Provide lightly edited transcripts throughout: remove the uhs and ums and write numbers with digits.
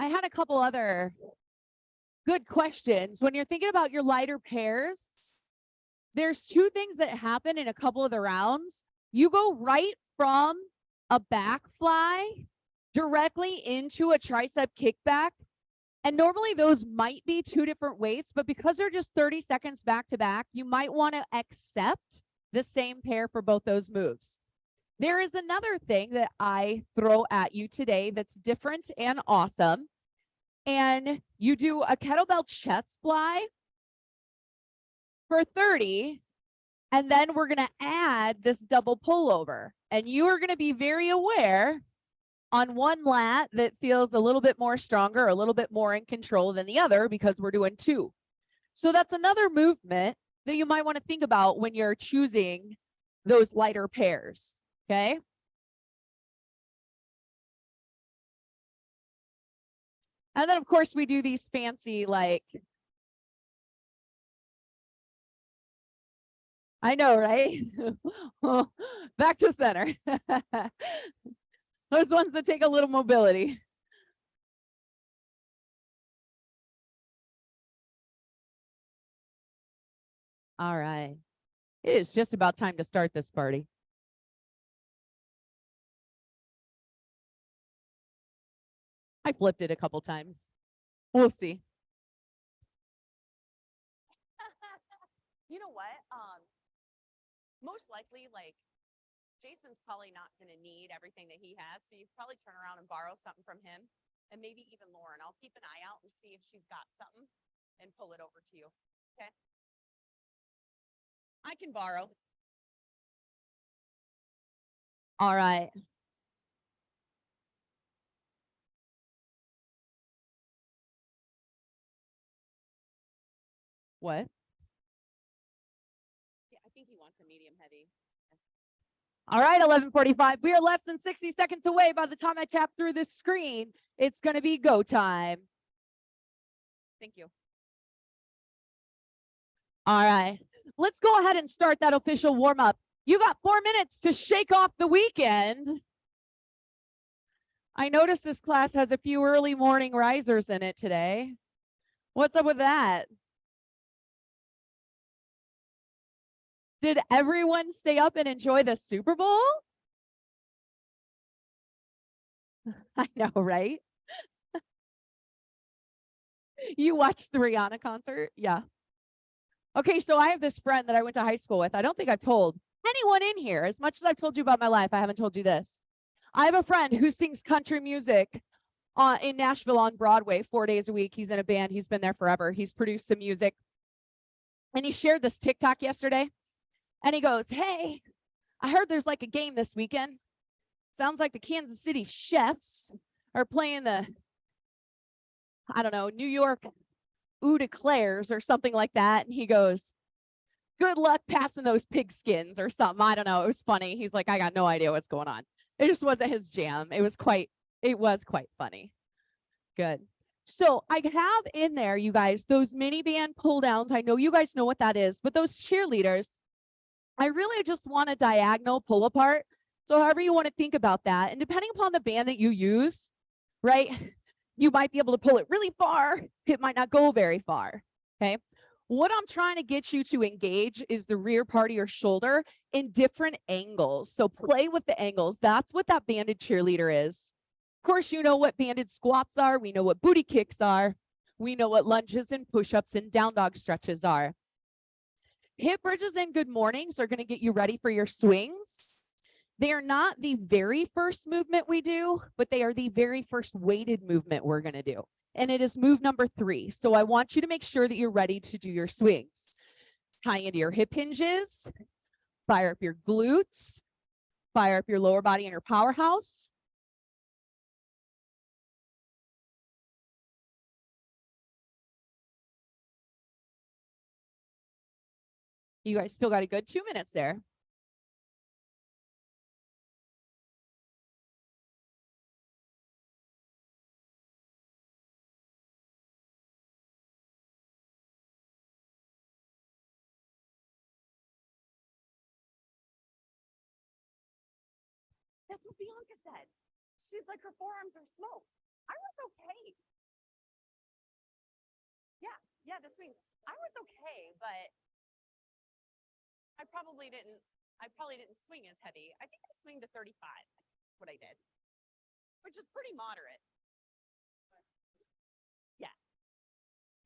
I had a couple other good questions. When you're thinking about your lighter pairs, there's two things that happen in a couple of the rounds. You go right from a back fly directly into a tricep kickback. And normally those might be two different weights, but because they're just 30 seconds back to back, you might want to accept the same pair for both those moves. There is another thing that I throw at you today that's different and awesome. And you do a kettlebell chest fly for 30, and then we're going to add this double pullover. And you are going to be very aware on one lat that feels a little bit more stronger, a little bit more in control than the other because we're doing two. So that's another movement that you might want to think about when you're choosing those lighter pairs, okay? And then, of course, we do these fancy, like, I know, right? Back to center. Those ones that take a little mobility. All right. It is just about time to start this party. I flipped it a couple times. We'll see. You know what? Most likely, like, Jason's probably not going to need everything that he has, so you probably turn around and borrow something from him, and maybe even Lauren. I'll keep an eye out and see if she's got something and pull it over to you. Okay? I can borrow. All right. What? Yeah, I think he wants a medium heavy. All right, 11:45. We are less than 60 seconds away. By the time I tap through this screen, it's going to be go time. Thank you. All right, let's go ahead and start that official warm up. You got 4 minutes to shake off the weekend. I noticed this class has a few early morning risers in it today. What's up with that? Did everyone stay up and enjoy the Super Bowl? I know, right? You watched the Rihanna concert? Yeah. Okay, so I have this friend that I went to high school with. I don't think I've told anyone in here, as much as I've told you about my life, I haven't told you this. I have a friend who sings country music in Nashville on Broadway 4 days a week. He's in a band. He's been there forever. He's produced some music. And he shared this TikTok yesterday. And he goes, hey, I heard there's like a game this weekend. Sounds like the Kansas City Chiefs are playing the, I don't know, New York Eau de Claire's or something like that. And he goes, good luck passing those pigskins or something. I don't know. It was funny. He's like, I got no idea what's going on. It just wasn't his jam. It was quite funny. Good. So I have in there, you guys, those mini band pull downs. I know you guys know what that is, but those cheerleaders, I really just want a diagonal pull apart. So however you want to think about that, and depending upon the band that you use, right, you might be able to pull it really far. It might not go very far, okay? What I'm trying to get you to engage is the rear part of your shoulder in different angles. So play with the angles. That's what that banded cheerleader is. Of course, you know what banded squats are. We know what booty kicks are. We know what lunges and push-ups and down dog stretches are. Hip bridges and good mornings are going to get you ready for your swings. They are not the very first movement we do, but they are the very first weighted movement we're going to do. And it is move number 3. So I want you to make sure that you're ready to do your swings. Tie into your hip hinges, fire up your glutes, fire up your lower body and your powerhouse. You guys still got a good 2 minutes there. That's what Bianca said. She's like, her forearms are smoked. I was okay. Yeah, the swings. I was okay, but I probably didn't swing as heavy. I think I swing to 35. That's what I did, which is pretty moderate. Yeah.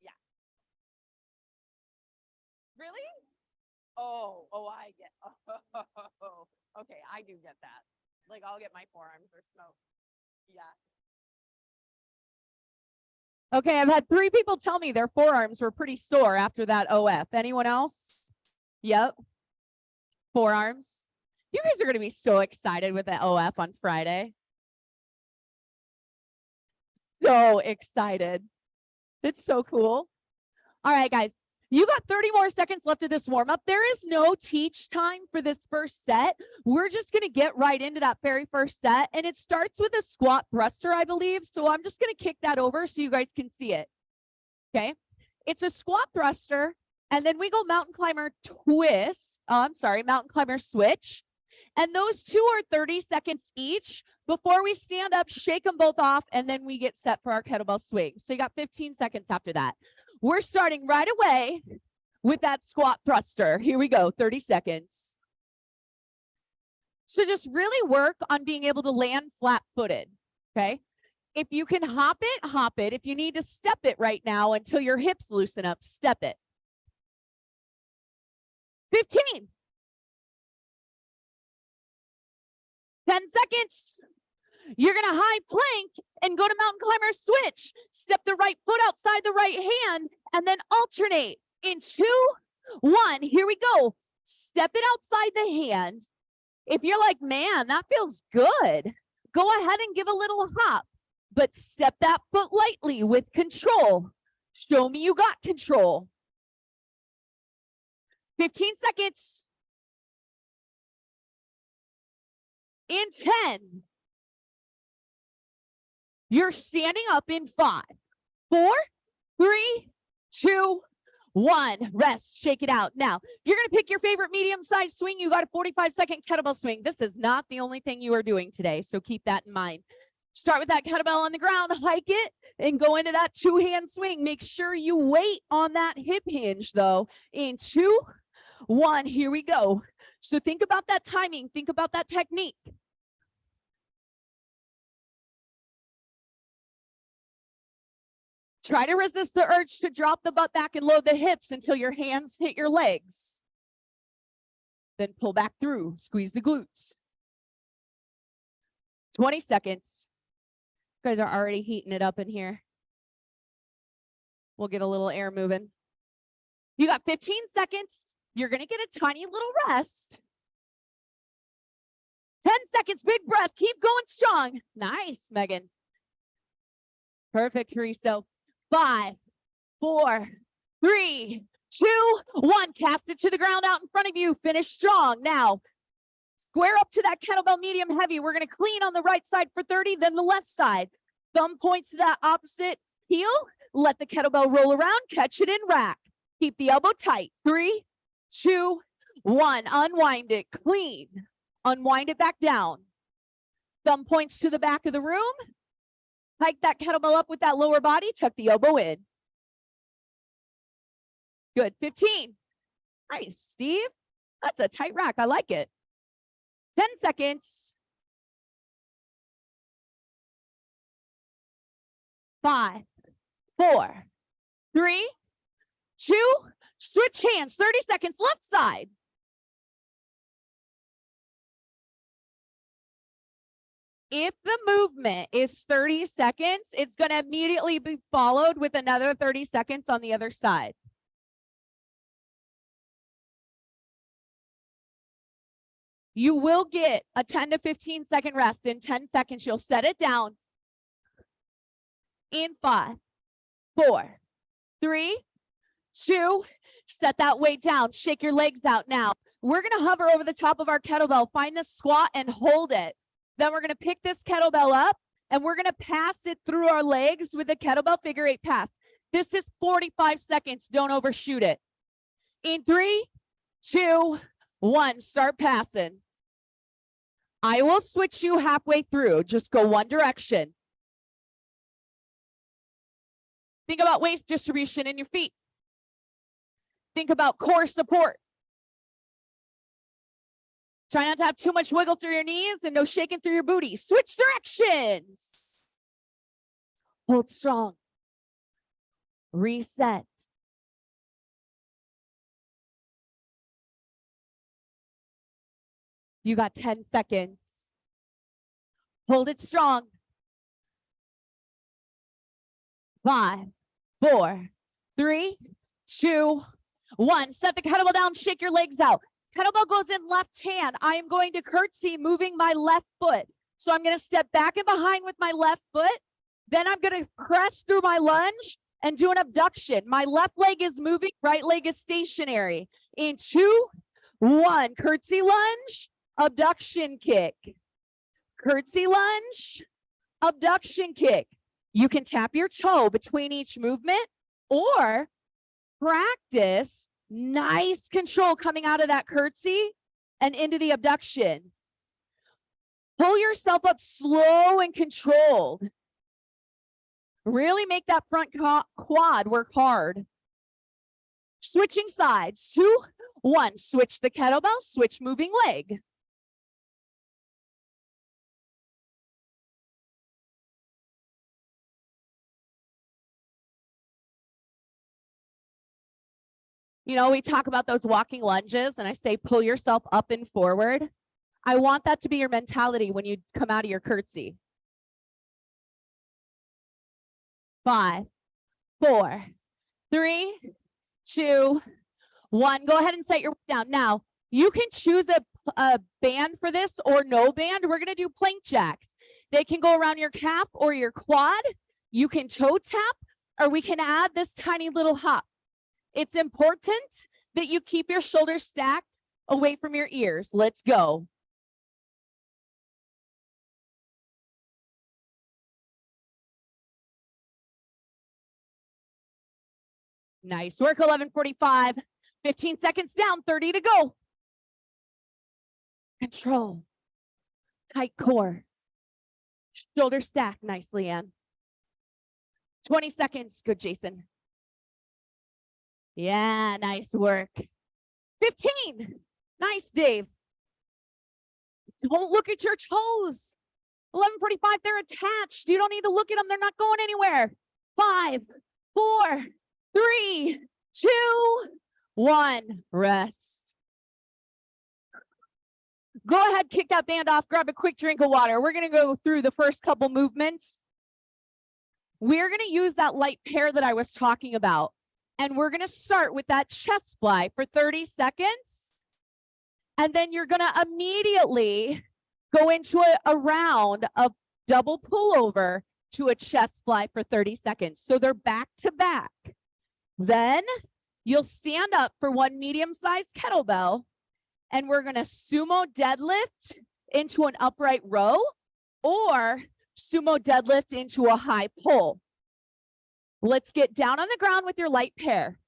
Yeah. Really? Oh, I get. Oh, okay, I do get that. Like I'll get my forearms are smoked. Yeah. Okay, I've had 3 people tell me their forearms were pretty sore after that OF. Anyone else? Yep. Forearms. You guys are going to be so excited with the OF on Friday. So excited. It's so cool. All right, guys. You got 30 more seconds left of this warm up. There is no teach time for this first set. We're just going to get right into that very first set. And it starts with a squat thruster, I believe. So I'm just going to kick that over so you guys can see it. Okay. It's a squat thruster. And then we go mountain climber twist. Mountain climber switch. And those 2 are 30 seconds each. Before we stand up, shake them both off, and then we get set for our kettlebell swing. So you got 15 seconds after that. We're starting right away with that squat thruster. Here we go, 30 seconds. So just really work on being able to land flat-footed, okay? If you can hop it, hop it. If you need to step it right now until your hips loosen up, step it. 15. 10 seconds. You're going to high plank and go to mountain climber switch. Step the right foot outside the right hand and then alternate in 2, 1. Here we go. Step it outside the hand. If you're like, man, that feels good, go ahead and give a little hop, but step that foot lightly with control. Show me you got control. 15 seconds. In 10. You're standing up in 5, 4, 3, 2, 1. Rest, shake it out. Now, you're going to pick your favorite medium-sized swing. You got a 45-second kettlebell swing. This is not the only thing you are doing today, so keep that in mind. Start with that kettlebell on the ground, hike it, and go into that 2-hand swing. Make sure you wait on that hip hinge, though. In 2, 1, here we go. So think about that timing. Think about that technique. Try to resist the urge to drop the butt back and load the hips until your hands hit your legs. Then pull back through, squeeze the glutes. 20 seconds. You guys are already heating it up in here. We'll get a little air moving. You got 15 seconds. You're going to get a tiny little rest. 10 seconds, big breath. Keep going strong. Nice, Megan. Perfect, Teresa. 5, 4, 3, 2, 1. Cast it to the ground out in front of you. Finish strong. Now, square up to that kettlebell medium heavy. We're going to clean on the right side for 30, then the left side. Thumb points to that opposite heel. Let the kettlebell roll around. Catch it in rack. Keep the elbow tight. 3, 2, 1. Unwind it. Clean. Unwind it back down. Thumb points to the back of the room. Hike that kettlebell up with that lower body. Tuck the elbow in. Good. 15. Nice, Steve. That's a tight rack. I like it. 10 seconds. 5, 4, 3, 2. Switch hands. 30 seconds. Left side. If the movement is 30 seconds, it's going to immediately be followed with another 30 seconds on the other side. You will get a 10 to 15 second rest. In 10 seconds, you'll set it down. In 5, 4, 3, 2, set that weight down. Shake your legs out now. We're going to hover over the top of our kettlebell. Find the squat and hold it. Then we're going to pick this kettlebell up and we're going to pass it through our legs with a kettlebell figure 8 pass. This is 45 seconds. Don't overshoot it. In 3, 2, 1, start passing. I will switch you halfway through. Just go one direction. Think about waist distribution in your feet. Think about core support. Try not to have too much wiggle through your knees and no shaking through your booty. Switch directions. Hold strong. Reset. You got 10 seconds. Hold it strong. 5, 4, 3, 2, 1. Set the kettlebell down, shake your legs out. Kettlebell goes in left hand. I am going to curtsy, moving my left foot. So I'm going to step back and behind with my left foot. Then I'm going to press through my lunge and do an abduction. My left leg is moving, right leg is stationary. In 2, 1, curtsy lunge, abduction kick. Curtsy lunge, abduction kick. You can tap your toe between each movement or practice nice control coming out of that curtsy and into the abduction. Pull yourself up slow and controlled. Really make that front quad work hard. Switching sides. 2, 1. Switch the kettlebell, switch moving leg. You know, we talk about those walking lunges and I say, pull yourself up and forward. I want that to be your mentality when you come out of your curtsy. 5, 4, 3, 2, 1. Go ahead and set your weight down. Now, you can choose a band for this or no band. We're going to do plank jacks. They can go around your calf or your quad. You can toe tap, or we can add this tiny little hop. It's important that you keep your shoulders stacked away from your ears. Let's go. Nice work, 11:45. 15 seconds down, 30 to go. Control. Tight core. Shoulder stack. Nice, Leanne. 20 seconds. Good, Jason. Yeah, nice work. 15. Nice, Dave. Don't look at your toes. 11:45, they're attached. You don't need to look at them. They're not going anywhere. 5, 4, 3, 2, 1. Rest. Go ahead, kick that band off. Grab a quick drink of water. We're going to go through the first couple movements. We're going to use that light pair that I was talking about. And we're going to start with that chest fly for 30 seconds. And then you're going to immediately go into a round of double pullover to a chest fly for 30 seconds. So they're back to back. Then you'll stand up for one medium-sized kettlebell, and we're going to sumo deadlift into an upright row or sumo deadlift into a high pull. Let's get down on the ground with your light pair.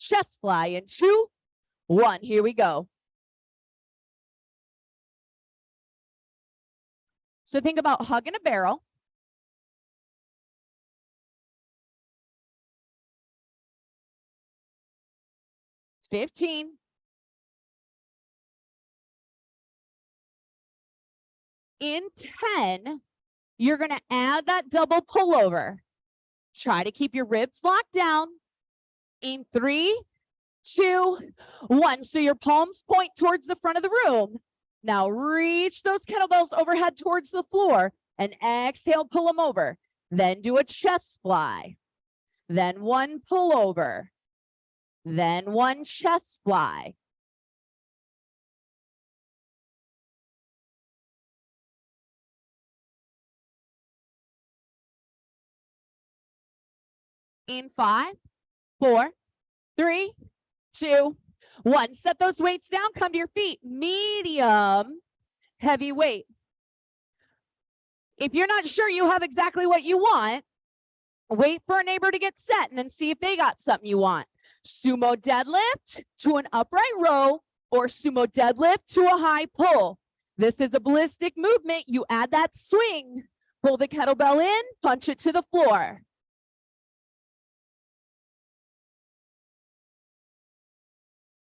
Chest fly in 2, 1. Here we go. So think about hugging a barrel. $15. In 10, you're going to add that double pullover. Try to keep your ribs locked down. In 3, 2, 1. So your palms point towards the front of the room. Now reach those kettlebells overhead towards the floor and exhale, pull them over. Then do a chest fly. Then one pullover. Then one chest fly. In 5, 4, 3, 2, 1. Set those weights down. Come to your feet. Medium, heavy weight. If you're not sure you have exactly what you want, wait for a neighbor to get set and then see if they got something you want. Sumo deadlift to an upright row or sumo deadlift to a high pull. This is a ballistic movement. You add that swing. Pull the kettlebell in, punch it to the floor.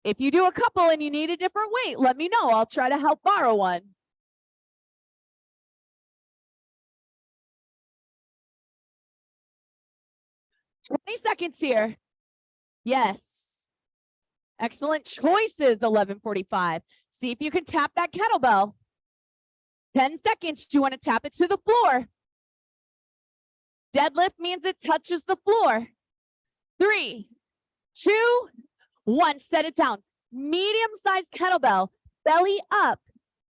If you do a couple and you need a different weight, let me know. I'll try to help borrow one. "20 seconds here. Yes. Excellent choices, 11:45. See if you can tap that kettlebell. 10 seconds. Do you want to tap it to the floor? Deadlift means it touches the floor. 3, 2, 1. Set it down. Medium-sized kettlebell, belly up.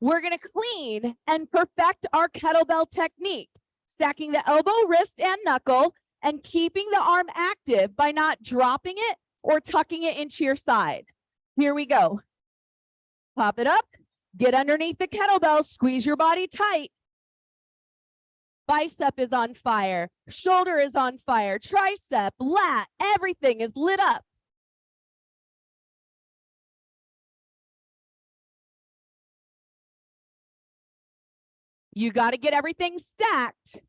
We're going to clean and perfect our kettlebell technique, stacking the elbow, wrist, and knuckle, and keeping the arm active by not dropping it or tucking it into your side. Here we go. Pop it up, get underneath the kettlebell, squeeze your body tight. Bicep is on fire, shoulder is on fire, tricep, lat, everything is lit up. You got to get everything stacked.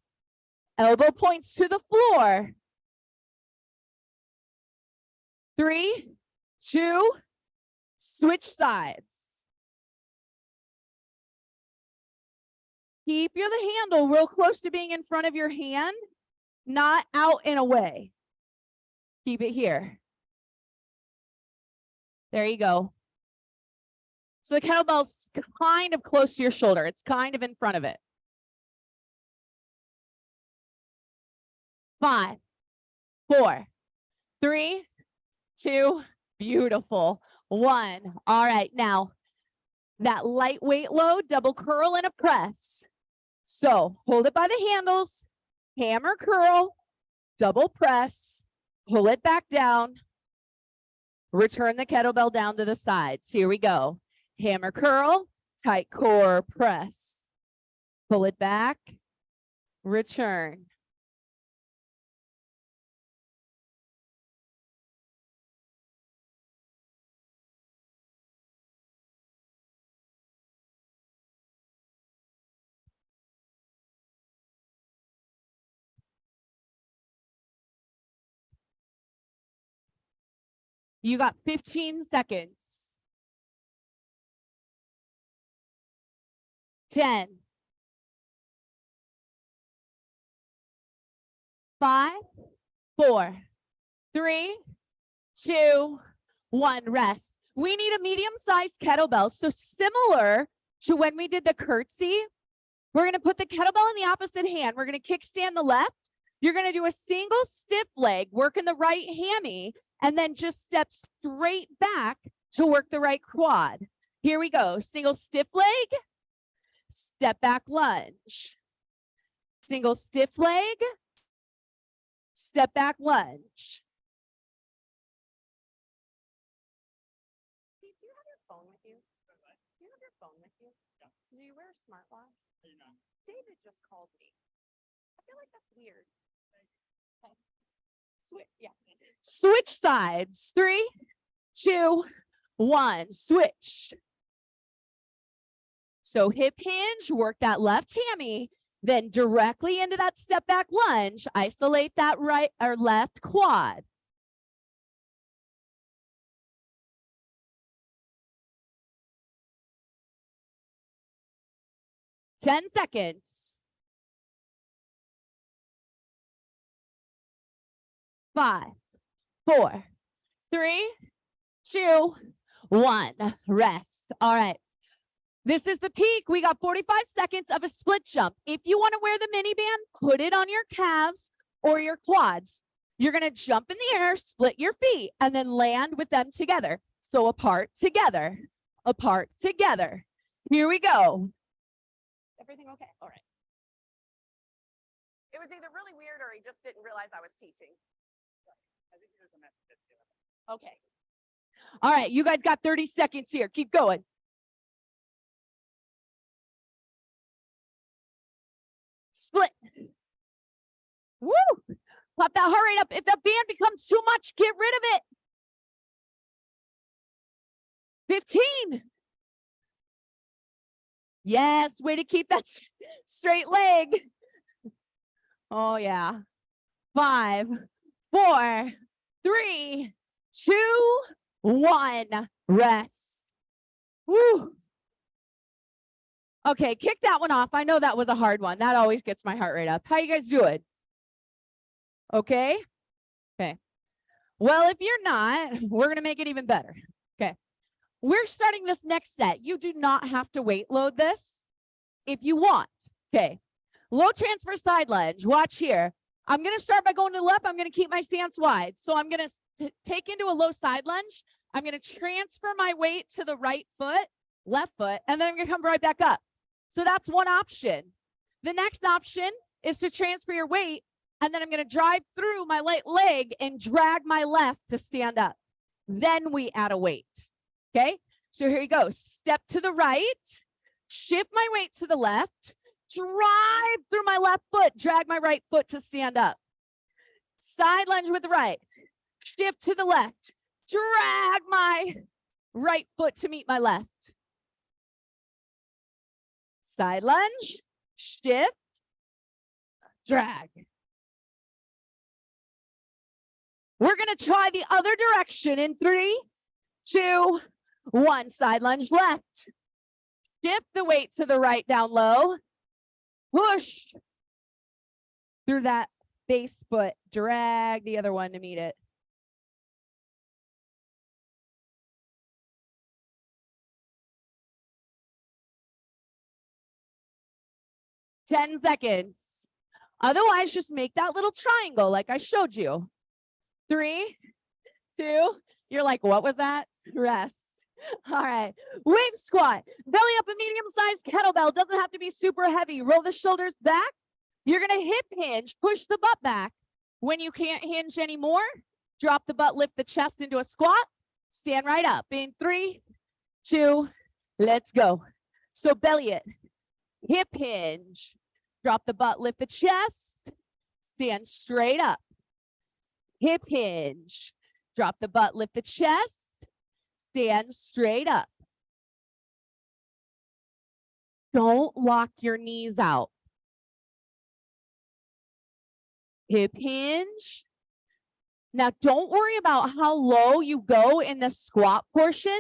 Elbow points to the floor. 3, 2, switch sides. Keep the handle real close to being in front of your hand, not out and away. Keep it here. There you go. So the kettlebell's kind of close to your shoulder. It's kind of in front of it. 5, 4, 3, 2, beautiful. 1. All right, now that lightweight load, double curl and a press. So hold it by the handles, hammer curl, double press, pull it back down, return the kettlebell down to the sides. Here we go. Hammer curl, tight core, press. Pull it back, return. You got 15 seconds. 10. 5, 4, 3, 2, 1. Rest. We need a medium-sized kettlebell. So similar to when we did the curtsy, we're going to put the kettlebell in the opposite hand. We're going to kickstand the left. You're going to do a single stiff leg, working the right hammy, and then just step straight back to work the right quad. Here we go. Single stiff leg, step back lunge. Single stiff leg, step back lunge. Do you have your phone with you? Do you have your phone with you? Yeah. Do you wear a smartwatch? David just called me. I feel like that's weird. Okay. Switch sides. 3, 2, 1. Switch. So hip hinge, work that left hammy, then directly into that step back lunge. Isolate that right or left quad. Ten seconds. 5, 4, 3, 2, 1. Rest. All right. This is the peak. We got 45 seconds of a split jump. If you want to wear the mini band, put it on your calves or your quads. You're going to jump in the air, split your feet, and then land with them together. So apart, together, apart, together. Here we go. Everything okay? All right. It was either really weird or he just didn't realize I was teaching. I think there's a message. Okay. All right, you guys got 30 seconds here. Keep going. Split. Woo! Pop that heart rate up. If the band becomes too much, get rid of it. 15. Yes, way to keep that straight leg. Oh, yeah. 5, 4, 3, 2, 1, rest. Woo. Okay, kick that one off. I know that was a hard one. That always gets my heart rate up. How you guys doing? Okay. Okay. Well, if you're not, we're going to make it even better. Okay. We're starting this next set. You do not have to weight load this if you want. Okay. Low transfer side lunge. Watch here. I'm going to start by going to the left. I'm going to keep my stance wide. So I'm going to take into a low side lunge. I'm going to transfer my weight to the right foot, left foot, and then I'm going to come right back up. So that's one option. The next option is to transfer your weight, and then I'm going to drive through my right leg and drag my left to stand up. Then we add a weight. Okay, so here you go. Step to the right, shift my weight to the left, drive through my left foot, drag my right foot to stand up. Side lunge with the right, shift to the left, drag my right foot to meet my left. Side lunge, shift, drag. We're going to try the other direction in 3, 2, 1. Side lunge left. Shift the weight to the right down low. Push through that base foot. Drag the other one to meet it. Ten seconds. Otherwise, just make that little triangle like I showed you. 3, 2, you're like, what was that? Rest. All right. Wave squat. Belly up a medium-sized kettlebell. Doesn't have to be super heavy. Roll the shoulders back. You're going to hip hinge. Push the butt back. When you can't hinge anymore, drop the butt, lift the chest into a squat. Stand right up. In 3, 2, let's go. So belly it. Hip hinge. Drop the butt, lift the chest. Stand straight up. Hip hinge. Drop the butt, lift the chest. Stand straight up. Don't lock your knees out. Hip hinge. Now, don't worry about how low you go in the squat portion.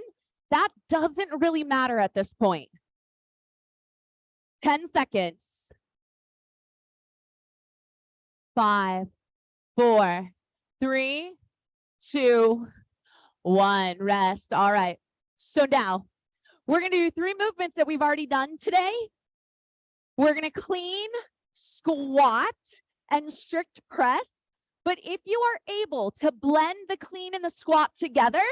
That doesn't really matter at this point. 10 seconds. 5, 4, 3, 2, 1. Rest. All right. So now we're going to do 3 movements that we've already done today. We're going to clean, squat, and strict press. But if you are able to blend the clean and the squat together,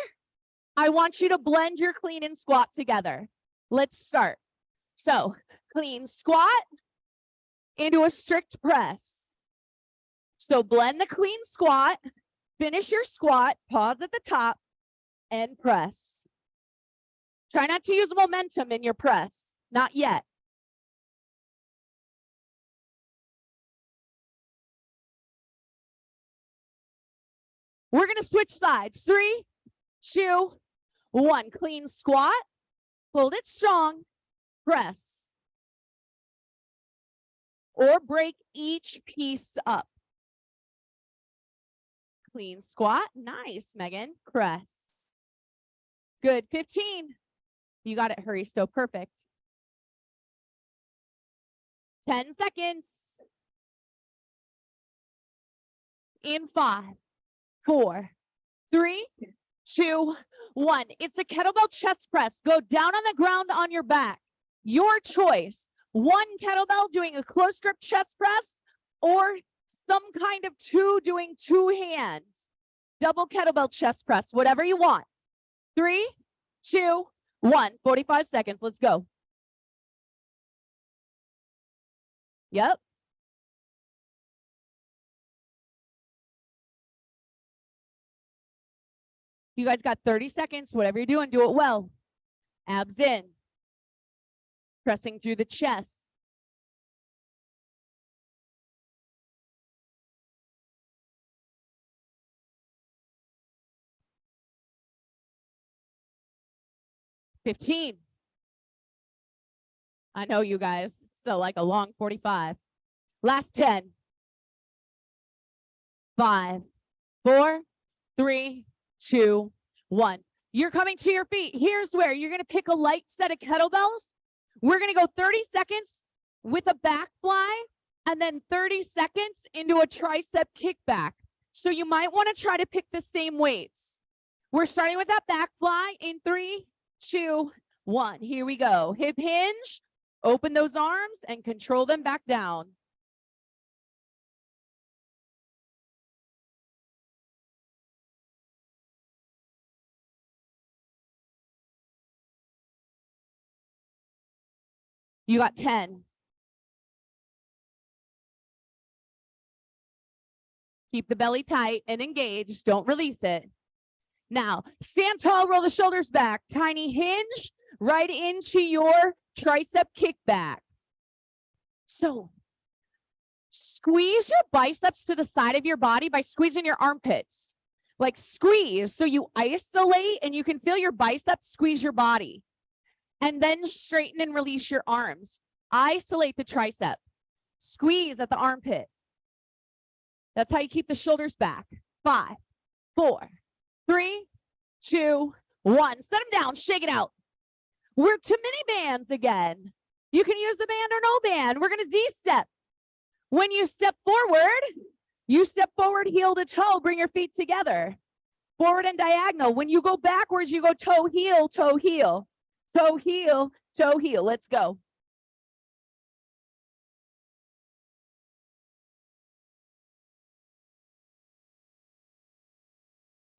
I want you to blend your clean and squat together. Let's start. So clean squat into a strict press. So blend the clean squat, finish your squat, pause at the top, and press. Try not to use momentum in your press. Not yet. We're going to switch sides. 3, 2, 1. Clean squat. Hold it strong. Press. Or break each piece up. Clean squat. Nice, Megan. Press. Good. 15. You got it, Haristo. Perfect. 10 seconds. In 5, 4, 3, 2, 1. It's a kettlebell chest press. Go down on the ground on your back. Your choice. 1 kettlebell doing a close grip chest press, or some kind of 2 doing 2 hands. Double kettlebell chest press, whatever you want. 3, 2, 1. 45 seconds. Let's go. Yep. You guys got 30 seconds. Whatever you're doing, do it well. Abs in. Pressing through the chest. $15. I know you guys. Still like a long 45. Last 10. 5, 4, 3, 2, 1. You're coming to your feet. Here's where you're going to pick a light set of kettlebells. We're going to go 30 seconds with a back fly and then 30 seconds into a tricep kickback. So you might want to try to pick the same weights. We're starting with that back fly in 3, 2, 1. Here we go. Hip hinge, open those arms and control them back down. You got 10. Keep the belly tight and engaged. Don't release it. Now, stand tall, roll the shoulders back. Tiny hinge right into your tricep kickback. So, squeeze your biceps to the side of your body by squeezing your armpits. Like squeeze, so you isolate and you can feel your biceps squeeze your body. And then straighten and release your arms. Isolate the tricep. Squeeze at the armpit. That's how you keep the shoulders back. 5, 4, 3, 2, 1. Set them down. Shake it out. We're to mini bands again. You can use the band or no band. We're going to Z-step. When you step forward heel to toe. Bring your feet together. Forward and diagonal. When you go backwards, you go toe, heel, toe, heel. Toe, heel, toe, heel. Let's go.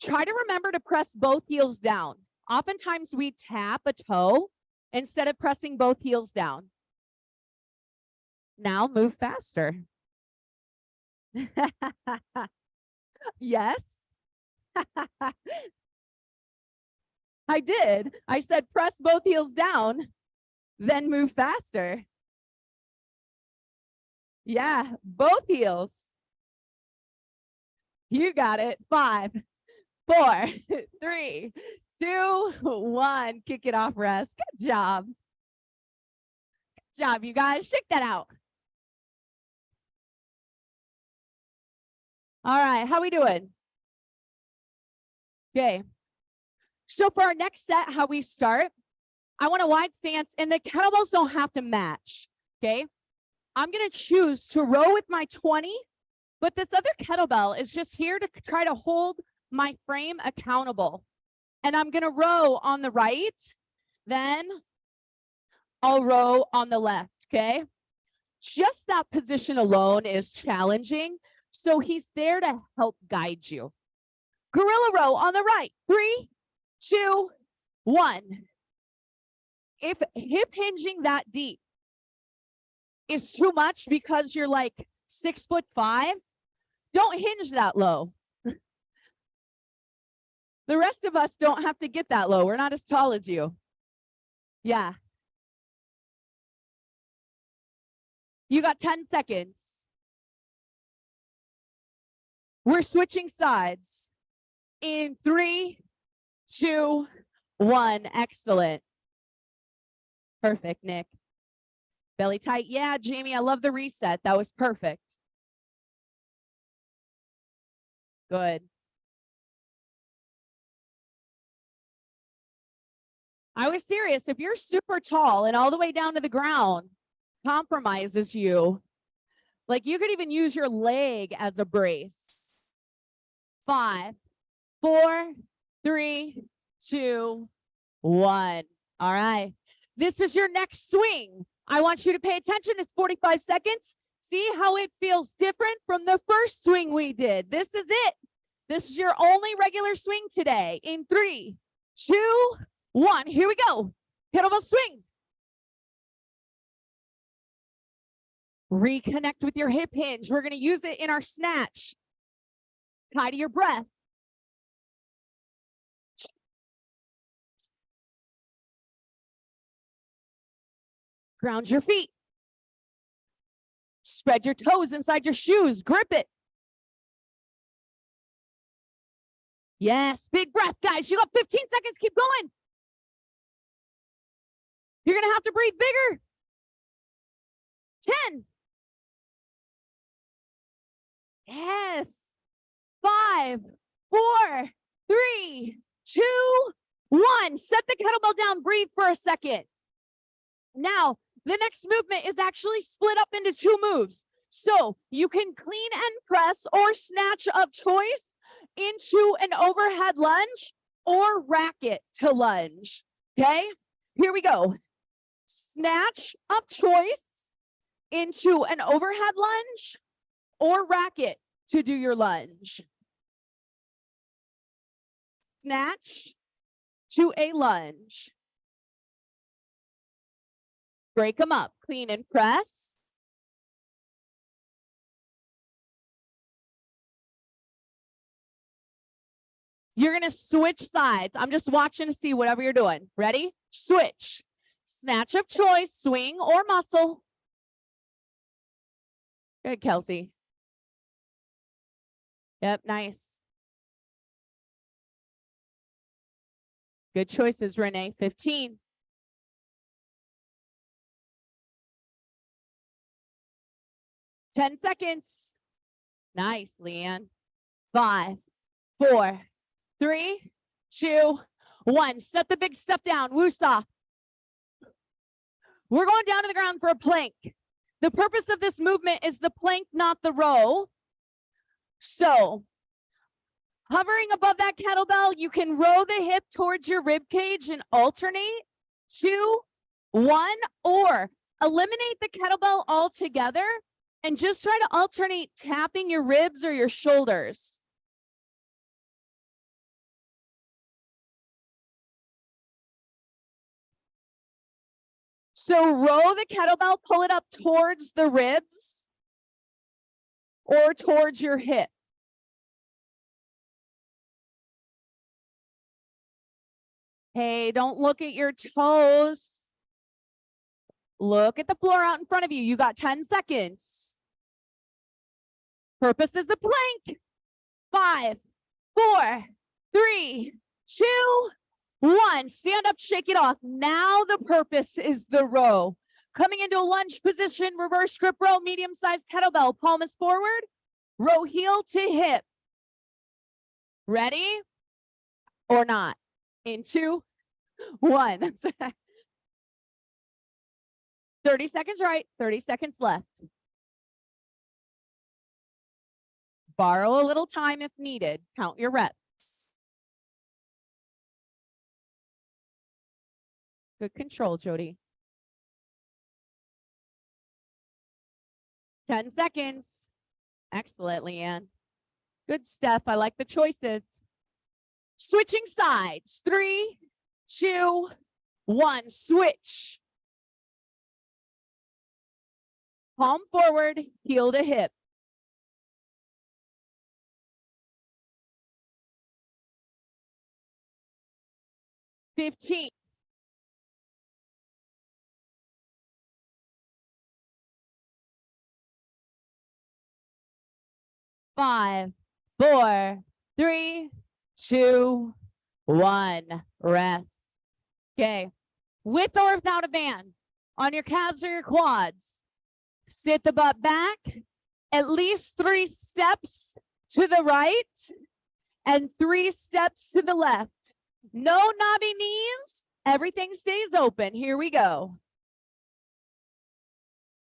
Try to remember to press both heels down. Oftentimes we tap a toe instead of pressing both heels down. Now move faster. Yes. I did. I said press both heels down, then move faster. Yeah, both heels. You got it. 5, 4, 3, 2, 1. Kick it off, rest. Good job. Good job, you guys. Shake that out. All right, how we doing? Okay. So for our next set, how we start, I want a wide stance and the kettlebells don't have to match, okay? I'm gonna choose to row with my 20, but this other kettlebell is just here to try to hold my frame accountable. And I'm gonna row on the right, then I'll row on the left, okay? Just that position alone is challenging, so he's there to help guide you. Gorilla row on the right, 3, 2, 1. If hip hinging that deep is too much because you're like 6'5", don't hinge that low. The rest of us don't have to get that low. We're not as tall as you. Yeah. You got 10 seconds. We're switching sides. In 3, 2, 1. Excellent. Perfect, Nick. Belly tight. Yeah, Jamie, I love the reset. That was perfect. Good. I was serious. If you're super tall and all the way down to the ground compromises you, like you could even use your leg as a brace. 5, 4, 3, 2, 1. All right. This is your next swing. I want you to pay attention. It's 45 seconds. See how it feels different from the first swing we did. This is it. This is your only regular swing today. In 3, 2, 1. Here we go. Kettlebell swing. Reconnect with your hip hinge. We're going to use it in our snatch. Tie to your breath. Ground your feet. Spread your toes inside your shoes. Grip it. Yes, big breath, guys. You got 15 seconds. Keep going. You're going to have to breathe bigger. 10. Yes. 5, 4, 3, 2, 1. Set the kettlebell down, breathe for a second. Now, the next movement is actually split up into 2 moves. So you can clean and press or snatch of choice into an overhead lunge or racket to lunge. Okay, here we go. Snatch of choice into an overhead lunge or racket to do your lunge. Snatch to a lunge. Break them up. Clean and press. You're going to switch sides. I'm just watching to see whatever you're doing. Ready? Switch. Snatch of choice, swing or muscle. Good, Kelsey. Yep, nice. Good choices, Renee. 15. Ten seconds. Nice, Leanne. 5, 4, 3, 2, 1. Set the big stuff down. Woosah. We're going down to the ground for a plank. The purpose of this movement is the plank, not the row. So, hovering above that kettlebell, you can row the hip towards your rib cage and alternate 2, 1, or eliminate the kettlebell altogether and just try to alternate tapping your ribs or your shoulders. So row the kettlebell, pull it up towards the ribs or towards your hip. Hey, don't look at your toes. Look at the floor out in front of you. You got 10 seconds. Purpose is a plank. 5, 4, 3, 2, 1. Stand up, shake it off. Now the purpose is the row. Coming into a lunge position, reverse grip row, medium-sized kettlebell. Palm is forward. Row heel to hip. Ready or not? In 2, 1. 30 seconds right, 30 seconds left. Borrow a little time if needed. Count your reps. Good control, Jody. 10 seconds. Excellent, Leanne. Good, Steph. I like the choices. Switching sides. 3, 2, 1. Switch. Palm forward, heel to hip. $15. 5, 4, 3, 2, 1. Rest. Okay. With or without a band on your calves or your quads. Sit the butt back. At least 3 steps to the right and 3 steps to the left. No knobby knees. Everything stays open. Here we go.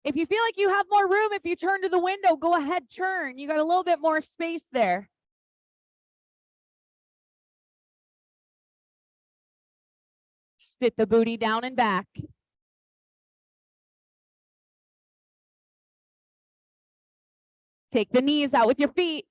If you feel like you have more room, if you turn to the window, go ahead, turn. You got a little bit more space there. Sit the booty down and back. Take the knees out with your feet.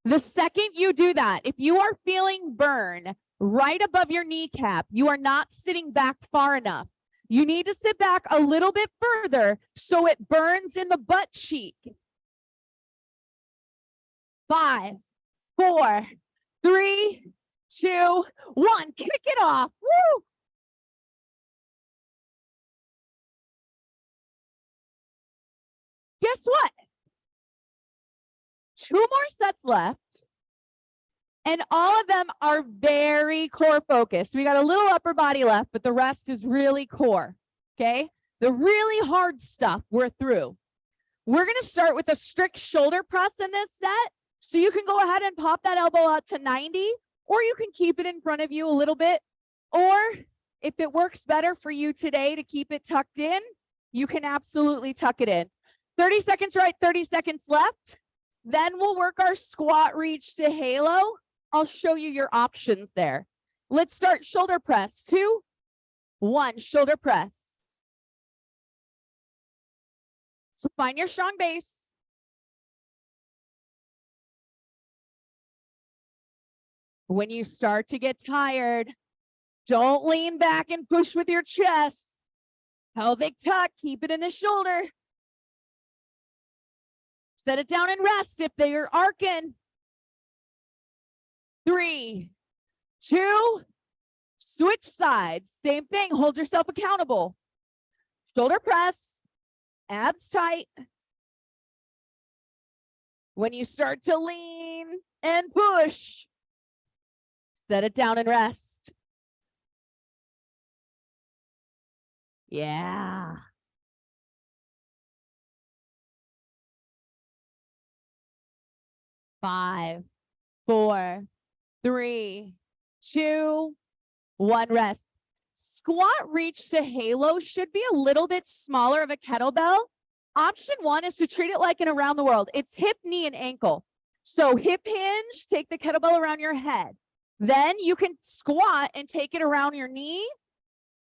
The second you do that, if you are feeling burn right above your kneecap, you are not sitting back far enough. You need to sit back a little bit further so it burns in the butt cheek. 5, 4, 3, 2, 1. Kick it off. Woo! Guess what? 2 more sets left. And all of them are very core focused. We got a little upper body left, but the rest is really core. Okay. The really hard stuff we're through. We're going to start with a strict shoulder press in this set. So you can go ahead and pop that elbow out to 90 or you can keep it in front of you a little bit. Or if it works better for you today to keep it tucked in, you can absolutely tuck it in. 30 seconds right, 30 seconds left. Then we'll work our squat reach to halo. I'll show you your options there. Let's start shoulder press. 2, 1, shoulder press. So find your strong base. When you start to get tired, don't lean back and push with your chest. Pelvic tuck, keep it in the shoulder. Set it down and rest if they are arcing. 3, 2, switch sides. Same thing, hold yourself accountable. Shoulder press, abs tight. When you start to lean and push, set it down and rest. Yeah. Five, 4, 3, 2, 1, rest. Squat reach to halo should be a little bit smaller of a kettlebell. Option 1 is to treat it like an around the world. It's hip, knee, and ankle. So hip hinge, take the kettlebell around your head. Then you can squat and take it around your knee.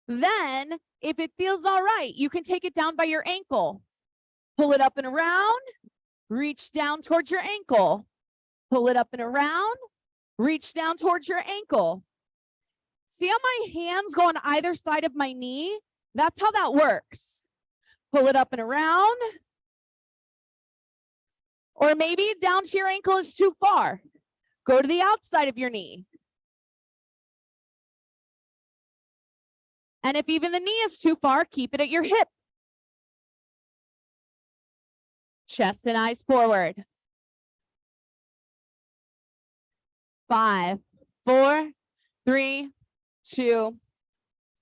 Then, if it feels all right, you can take it down by your ankle. Pull it up and around, reach down towards your ankle. Pull it up and around, reach down towards your ankle. See how my hands go on either side of my knee? That's how that works. Pull it up and around. Or maybe down to your ankle is too far. Go to the outside of your knee. And if even the knee is too far, keep it at your hip. Chest and eyes forward. 5, 4, 3, 2,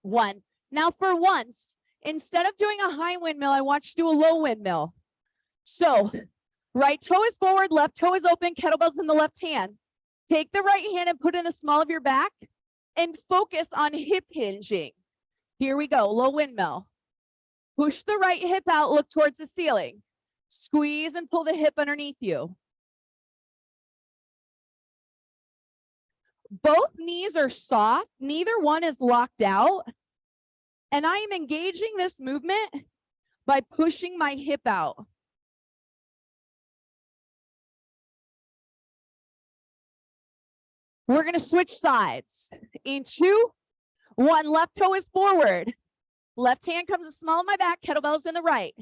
1. Now for once, instead of doing a high windmill, I want you to do a low windmill. So right toe is forward, left toe is open, kettlebell's in the left hand. Take the right hand and put it in the small of your back and focus on hip hinging. Here we go, low windmill. Push the right hip out, look towards the ceiling. Squeeze and pull the hip underneath you. Both knees are soft, neither one is locked out. And I am engaging this movement by pushing my hip out. We're going to switch sides. In 2, 1, left toe is forward. Left hand comes as small of my back, kettlebell's in the right.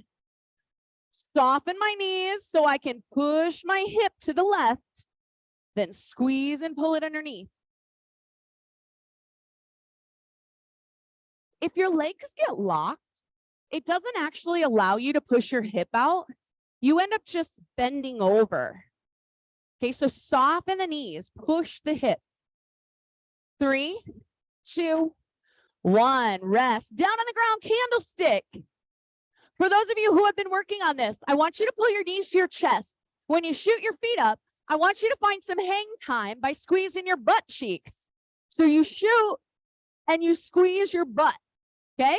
Soften my knees so I can push my hip to the left, then squeeze and pull it underneath. If your legs get locked, it doesn't actually allow you to push your hip out. You end up just bending over. Okay, so soften the knees, push the hip. 3, 2, 1, rest. Down on the ground, candlestick. For those of you who have been working on this, I want you to pull your knees to your chest. When you shoot your feet up, I want you to find some hang time by squeezing your butt cheeks. So you shoot and you squeeze your butt. Okay,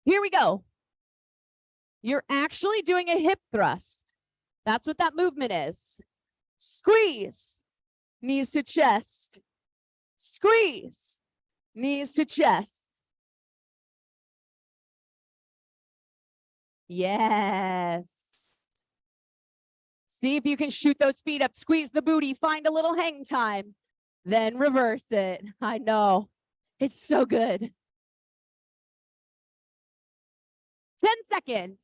here we go. You're actually doing a hip thrust. That's what that movement is. Squeeze, knees to chest. Squeeze, knees to chest. Yes. See if you can shoot those feet up, squeeze the booty, find a little hang time, then reverse it. I know, it's so good. 10 seconds.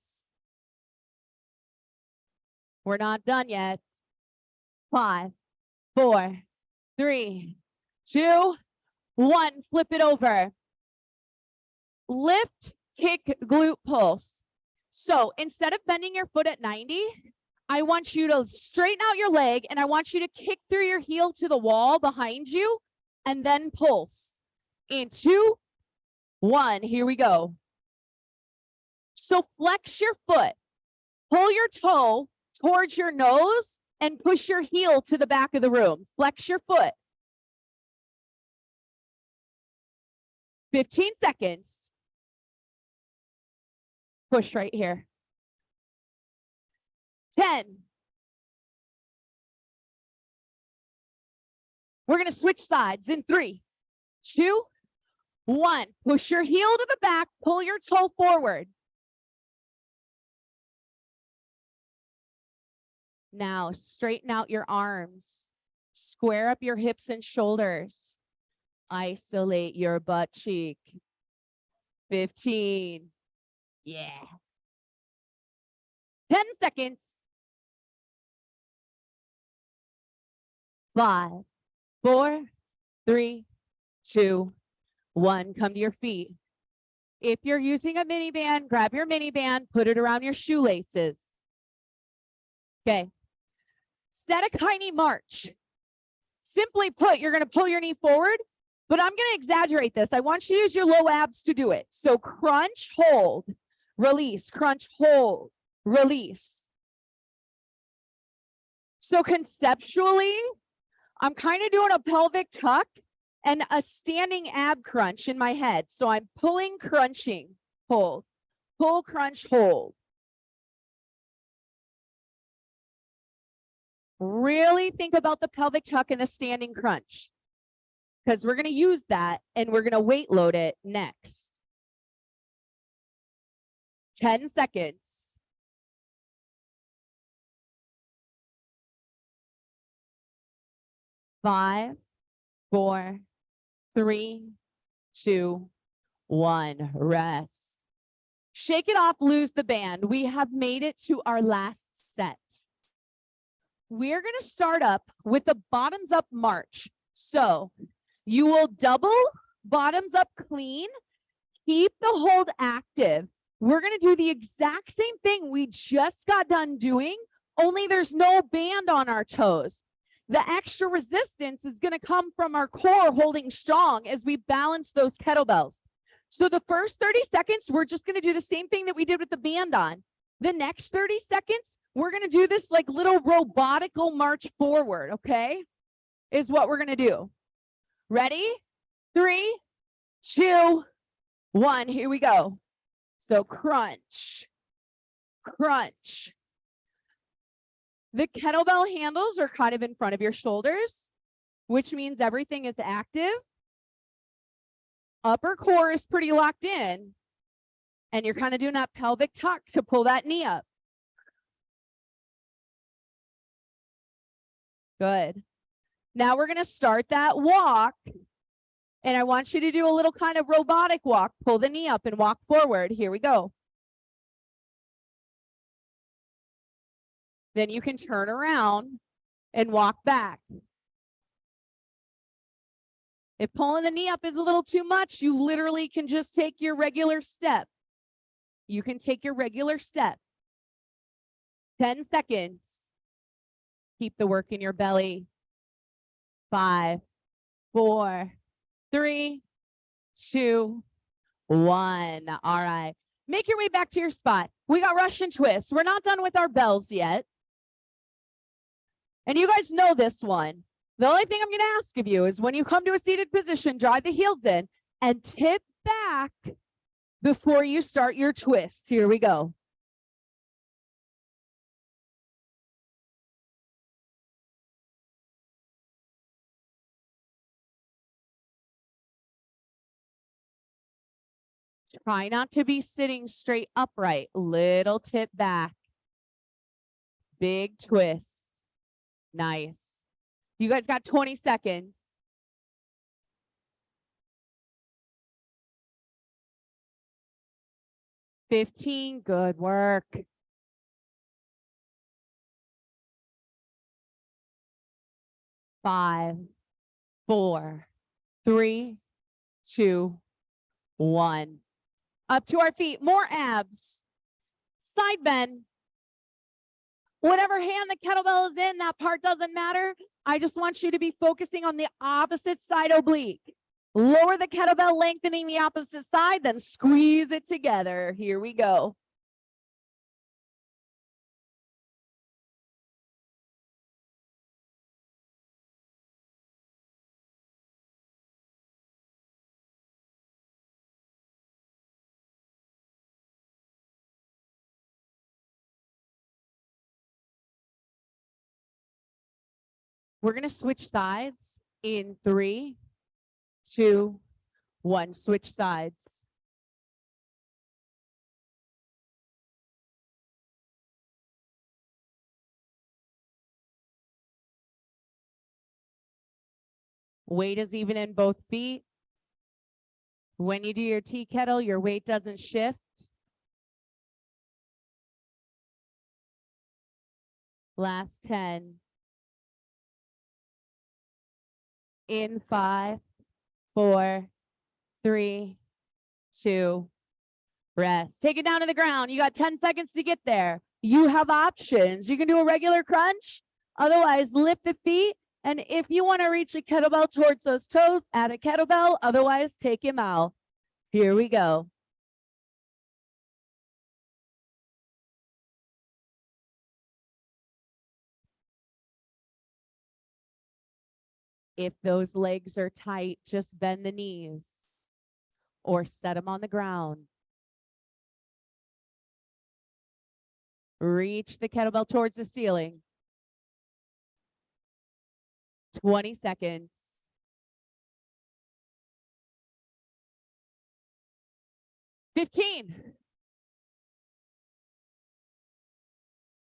We're not done yet. 5, 4, 3, 2, 1. Flip it over. Lift, kick, glute pulse. So instead of bending your foot at 90, I want you to straighten out your leg and I want you to kick through your heel to the wall behind you and then pulse. In 2, 1, here we go. So flex your foot, pull your toe towards your nose and push your heel to the back of the room. Flex your foot. 15 seconds. Push right here. 10. We're going to switch sides in 3, 2, 1. Push your heel to the back. Pull your toe forward. Now straighten out your arms. Square up your hips and shoulders. Isolate your butt cheek. 15. Yeah. 10 seconds. 5, 4, 3, 2, 1. Come to your feet. If you're using a mini band, grab your mini band, put it around your shoelaces. Okay. Static-Heine march. Simply put, you're going to pull your knee forward, but I'm going to exaggerate this. I want you to use your low abs to do it. So crunch, hold, release, crunch, hold, release. So conceptually, I'm kind of doing a pelvic tuck and a standing ab crunch in my head. So I'm pulling, crunching, hold, pull, crunch, hold. Really think about the pelvic tuck and the standing crunch, because we're going to use that and we're going to weight load it next. 10 seconds. 5, 4, 3, 2, 1. Rest. Shake it off, lose the band. We have made it to our last set. We're going to start up with the bottoms up march. So you will double bottoms up clean, keep the hold active. We're going to do the exact same thing we just got done doing, only there's no band on our toes. The extra resistance is going to come from our core holding strong as we balance those kettlebells. So the first 30 seconds, we're just going to do the same thing that we did with the band on. The next 30 seconds, we're going to do this like little robotical march forward, okay? Is what we're going to do. Ready? 3, 2, 1. Here we go. So crunch, crunch. The kettlebell handles are kind of in front of your shoulders, which means everything is active. Upper core is pretty locked in. And you're kind of doing that pelvic tuck to pull that knee up. Good. Now we're going to start that walk. And I want you to do a little kind of robotic walk. Pull the knee up and walk forward. Here we go. Then you can turn around and walk back. If pulling the knee up is a little too much, you literally can just take your regular step. You can take your regular step. 10 seconds. Keep the work in your belly. 5, 4, 3, 2, 1. All right. Make your way back to your spot. We got Russian twists. We're not done with our bells yet. And you guys know this one. The only thing I'm going to ask of you is when you come to a seated position, drive the heels in and tip back before you start your twist. Here we go. Try not to be sitting straight upright. Little tip back. Big twist. Nice. You guys got 20 seconds. $15. Good work. 5, 4, 3, 2, 1. Up to our feet. More abs. Side bend. Whatever hand the kettlebell is in, that part doesn't matter. I just want you to be focusing on the opposite side oblique. Lower the kettlebell, lengthening the opposite side, then squeeze it together. Here we go. We're going to switch sides in 3, 2, 1. Switch sides. Weight is even in both feet. When you do your tea kettle, your weight doesn't shift. Last 10. In 5, 4, 3, 2, rest. Take it down to the ground. You got 10 seconds to get there. You have options. You can do a regular crunch. Otherwise, lift the feet. And if you want to reach a kettlebell towards those toes, add a kettlebell. Otherwise, take him out. Here we go. If those legs are tight, just bend the knees or set them on the ground. Reach the kettlebell towards the ceiling. 20 seconds. 15.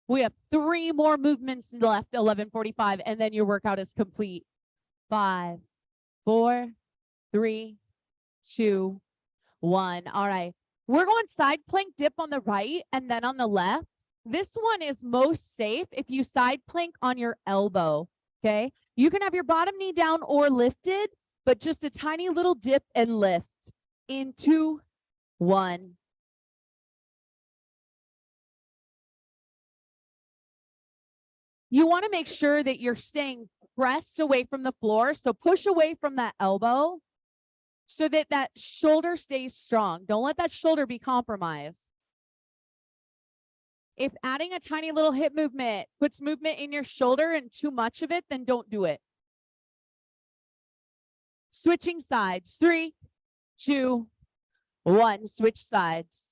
We have 3 more movements left, 11:45, and then your workout is complete. 5, 4, 3, 2, 1. All right. We're going side plank dip on the right and then on the left. This one is most safe if you side plank on your elbow. Okay. You can have your bottom knee down or lifted, but just a tiny little dip and lift. In 2, 1. You want to make sure that you're staying pressed away from the floor. So push away from that elbow so that that shoulder stays strong. Don't let that shoulder be compromised. If adding a tiny little hip movement puts movement in your shoulder and too much of it, then don't do it. Switching sides. 3, 2, 1. Switch sides.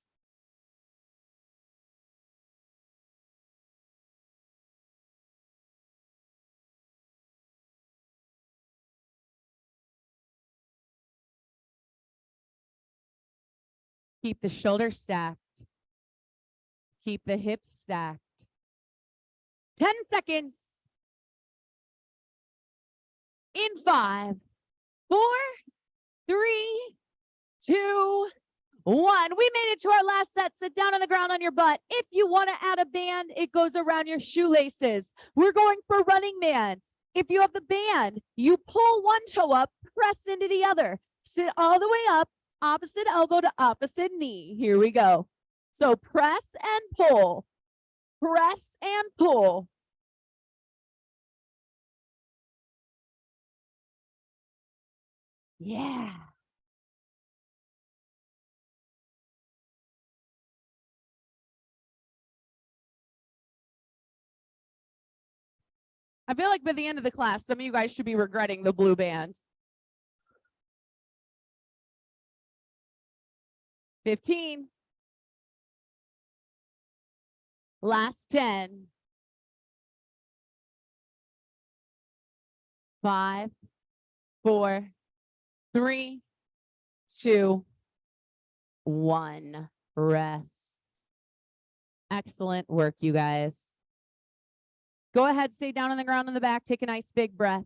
Keep the shoulders stacked. Keep the hips stacked. 10 seconds. In 5, 4, 3, 2, 1. We made it to our last set. Sit down on the ground on your butt. If you want to add a band, it goes around your shoelaces. We're going for running man. If you have the band, you pull one toe up, press into the other. Sit all the way up, opposite elbow to opposite knee. Here we go. So press and pull. Press and pull. Yeah. I feel like by the end of the class, some of you guys should be regretting the blue band. 15. Last 10. 5, 4, 3, 2, 1. Rest. Excellent work, you guys. Go ahead, stay down on the ground in the back. Take a nice big breath.